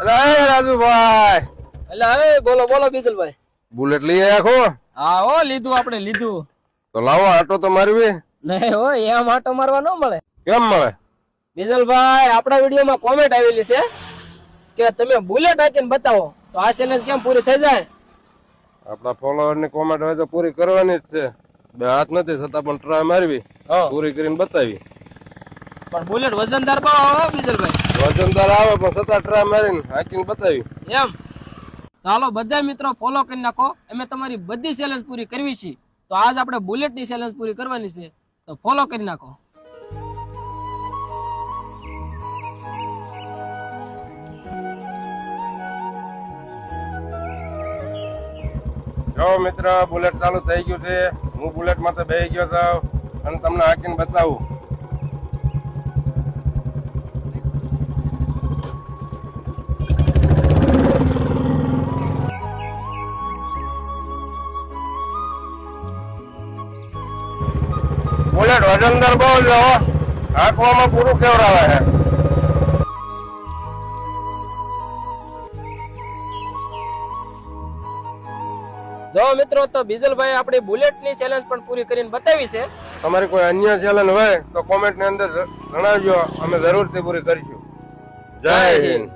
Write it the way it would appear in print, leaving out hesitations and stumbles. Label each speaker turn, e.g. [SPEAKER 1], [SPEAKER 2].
[SPEAKER 1] અરે રાજુભાઈ,
[SPEAKER 2] એટલે હવે બોલો બોલો બીજલભાઈ.
[SPEAKER 1] બુલેટ લઈ આખો
[SPEAKER 2] હા હો લીધું આપણે લીધું.
[SPEAKER 1] તો લાવો આટો તો મારવી.
[SPEAKER 2] નહીં હો એમ આટો મારવા ન મળે.
[SPEAKER 1] કેમ મળે?
[SPEAKER 2] બીજલભાઈ આપણા વિડીયોમાં કોમેન્ટ આવેલી છે કે તમે બુલેટ હાકીને બતાવો તો આ ચેલેન્જ કેમ પૂરી થઈ જાય.
[SPEAKER 1] આપણા ફોલોવર ની કોમેન્ટ હોય તો પૂરી કરવાની જ છે. બે હાથ નથી છતાં પણ ટ્રાય મારવી, પૂરી કરીને બતાવી.
[SPEAKER 2] પણ બુલેટ વજનદાર પાવો બીજલભાઈ.
[SPEAKER 1] વજનદાર આવે પણ છતાં ટ્રાય મારીને હાકીને બતાવી.
[SPEAKER 2] એમ ચાલો બધા મિત્રો ફોલો કરી નાખો. અમે તમારી બધી ચેલેન્જ પૂરી કરવી છે. તો આજ આપણે બુલેટ ની ચેલેન્જ પૂરી કરવાની છે, તો ફોલો કરી નાખો.
[SPEAKER 1] જો મિત્ર, બુલેટ ચાલુ થઈ ગયું છે. હું બુલેટ માં બેસી ગયો છું અને તમને હાકીને બતાવું. બુલેટ વજનદાર બહુ છે હો, હાંકવામાં પૂરું કેવડાવે છે.
[SPEAKER 2] જો મિત્રો, તો બીજલભાઈ આપણી બુલેટ ની ચેલેન્જ પણ પૂરી કરીને બતાવી છે.
[SPEAKER 1] તમારી કોઈ અન્ય ચેલેન્જ હોય તો કોમેન્ટ ની અંદર જણાવજો, અમે જરૂરથી પૂરી કરીશું. જય હિન્દ.